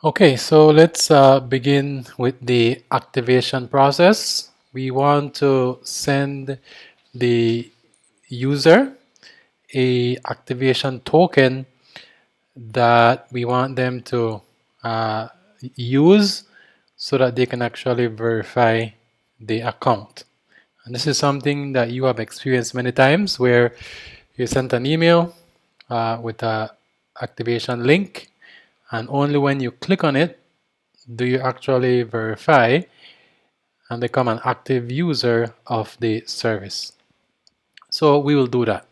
Okay, so let's begin with the activation process. We want to send the user a activation token that we want them to uh, use so that they can actually verify the account. And this is something that you have experienced many times where you sent an email with a activation link, and only when you click on it do you actually verify and become an active user of the service. So we will do that.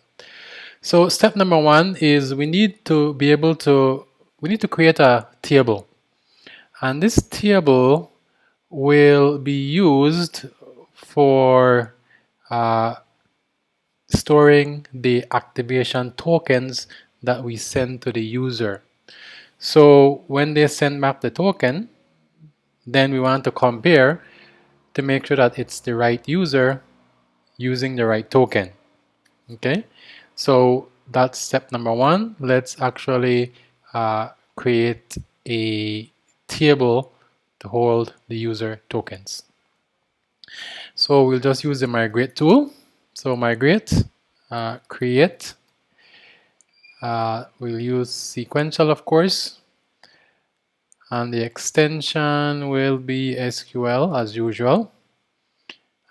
So step number one is we need to create a table, and this table will be used for uh, storing the activation tokens that we send to the user. So when they send back the token, then we want to compare to make sure that it's the right user using the right token. Okay, so that's step number one. Let's actually create a table to hold the user tokens. So we'll just use the migrate tool. So migrate, create. We'll use sequential, of course, and the extension will be SQL as usual.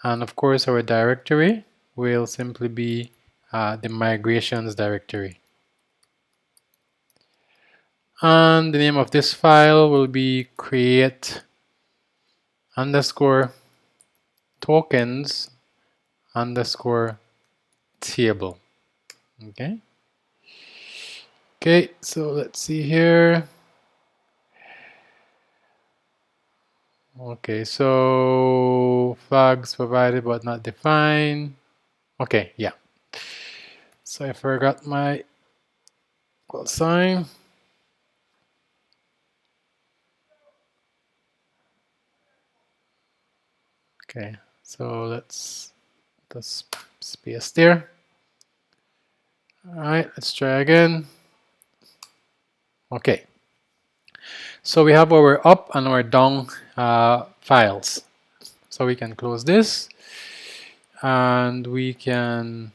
And of course, our directory will simply be the migrations directory. And the name of this file will be create underscore tokens underscore table. Okay. Okay, so let's see here. Okay, so flags provided but not defined. Okay, yeah. So I forgot my equal sign. Okay, so let's just space there. All right, let's try again. Okay, so we have our up and our down files. So we can close this, and we can,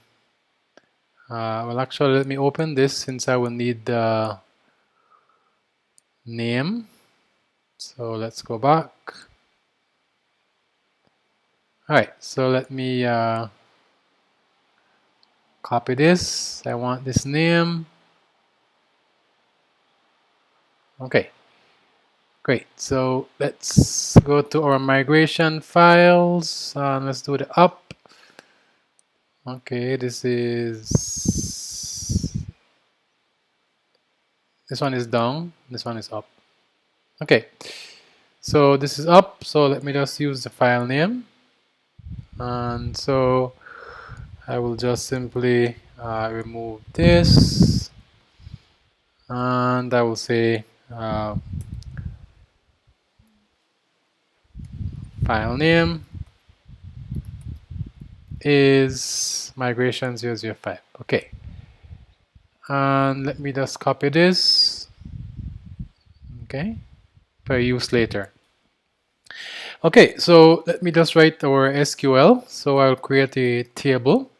well, actually, let me open this since I will need the name. So let's go back. All right, so let me copy this. I want this name. Okay, great. So let's go to our migration files. Let's do the up. Okay, this one is down. This one is up. Okay, so this is up. So let me just use the file name. And so I will just simply remove this, and I will say file name is migration005. Okay, and let me just copy this, okay, for use later. Okay, so let me just write our SQL. So I'll create a table.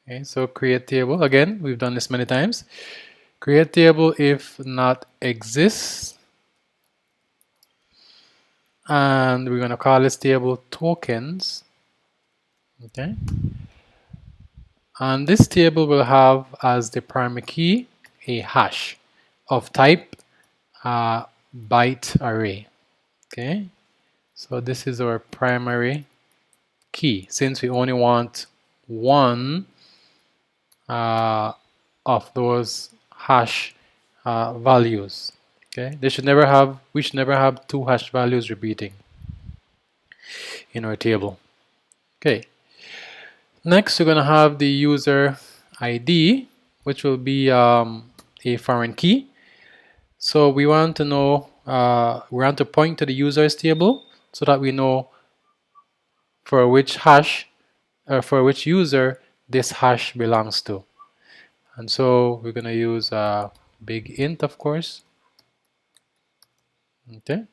Okay, so create table. Again, we've done this many times. Create table if not exists. And we're going to call this table tokens. Okay. And this table will have as the primary key a hash of type byte array. Okay. So this is our primary key since we only want one of those hash values. Okay, we should never have two hash values repeating in our table. Okay, next we're gonna have the user ID, which will be a foreign key. So we want to know, we want to point to the users table so that we know for which hash or for which user this hash belongs to. And so we're gonna use a big int, of course. Okay,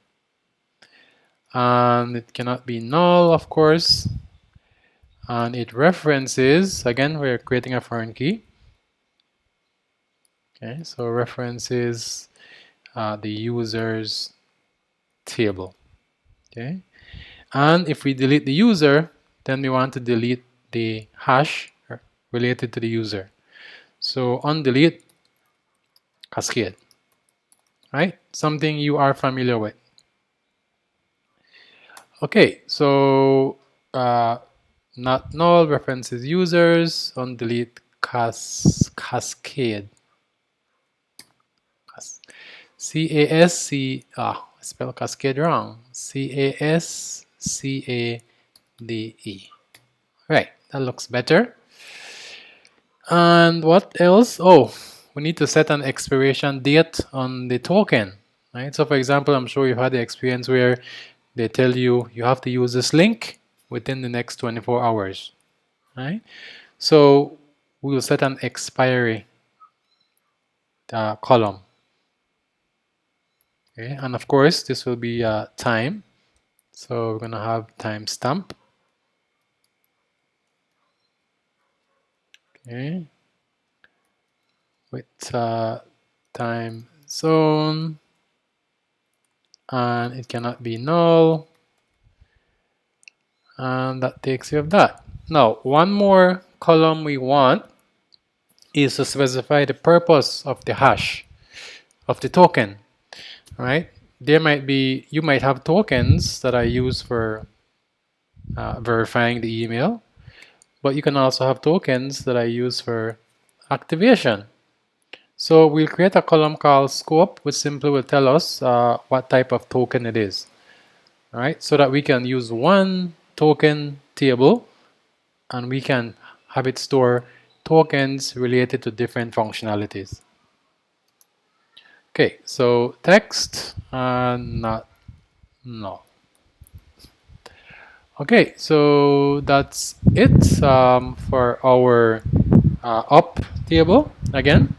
and it cannot be null, of course, and it references, again, we're creating a foreign key. Okay, so references the user's table. Okay, and if we delete the user, then we want to delete the hash related to the user. So on delete cascade, right? Something you are familiar with. Okay, so not null references users, on delete cascade. C-A-S-C, I spelled cascade wrong. C-A-S-C-A-D-E. Right, that looks better. And what else? Oh, we need to set an expiration date on the token, right? So for example, I'm sure you've had the experience where they tell you you have to use this link within the next 24 hours, right? So we will set an expiry column. Okay, and of course this will be time. So we're gonna have timestamp. Okay, with time zone, and it cannot be null, and that takes care of that. Now, one more column we want is to specify the purpose of the hash of the token, right? There might be, you might have tokens that are used for verifying the email, but you can also have tokens that are used for activation. So we'll create a column called scope, which simply will tell us what type of token it is. All right, so that we can use one token table and we can have it store tokens related to different functionalities. Okay, so text and not no. Okay, so that's it for our up table. Again,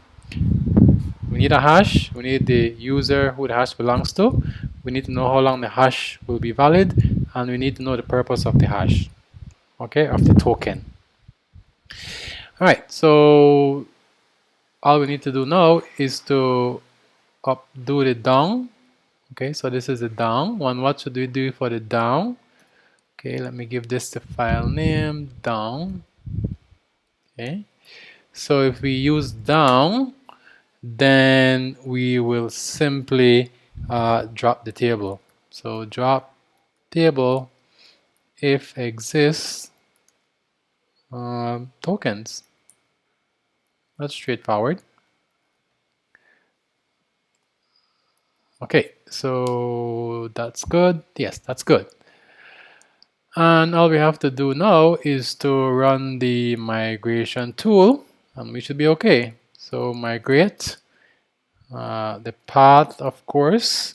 we need a hash, we need the user who the hash belongs to, we need to know how long the hash will be valid, and we need to know the purpose of the hash, okay, of the token. All right, so all we need to do now is to do the down. Okay, so this is the down one. What should we do for the down? Okay, let me give this the file name down. Okay, so if we use down, then we will simply drop the table. So drop table if exists tokens. That's straightforward. Okay, so that's good. Yes, that's good. And all we have to do now is to run the migration tool and we should be okay. So migrate, the path of course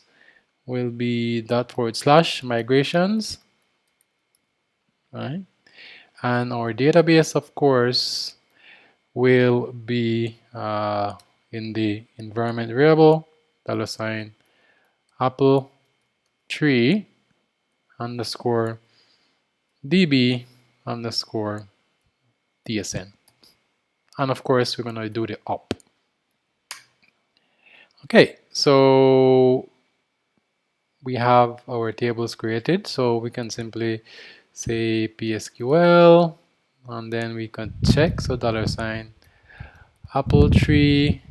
will be ./migrations, right? And our database of course will be in the environment variable $ apple tree underscore db underscore dsn, and of course we're going to do the up. Okay, so we have our tables created, so we can simply say psql and then we can check, so $ apple tree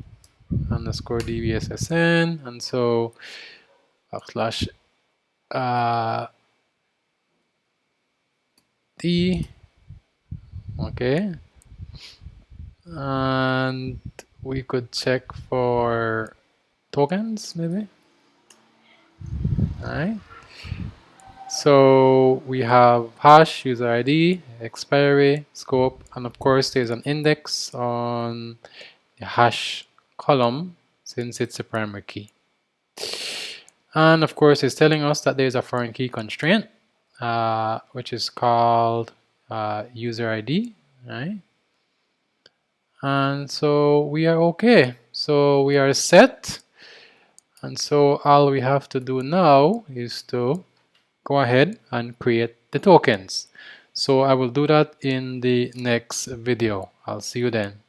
underscore dbssn, and so /d, okay, and we could check for tokens maybe. All right, so we have hash, user ID, expiry, scope, and of course there's an index on the hash column since it's a primary key. And of course it's telling us that there's a foreign key constraint which is called user ID, right? And so we are okay. So we are set. And so all we have to do now is to go ahead and create the tokens. So I will do that in the next video. I'll see you then.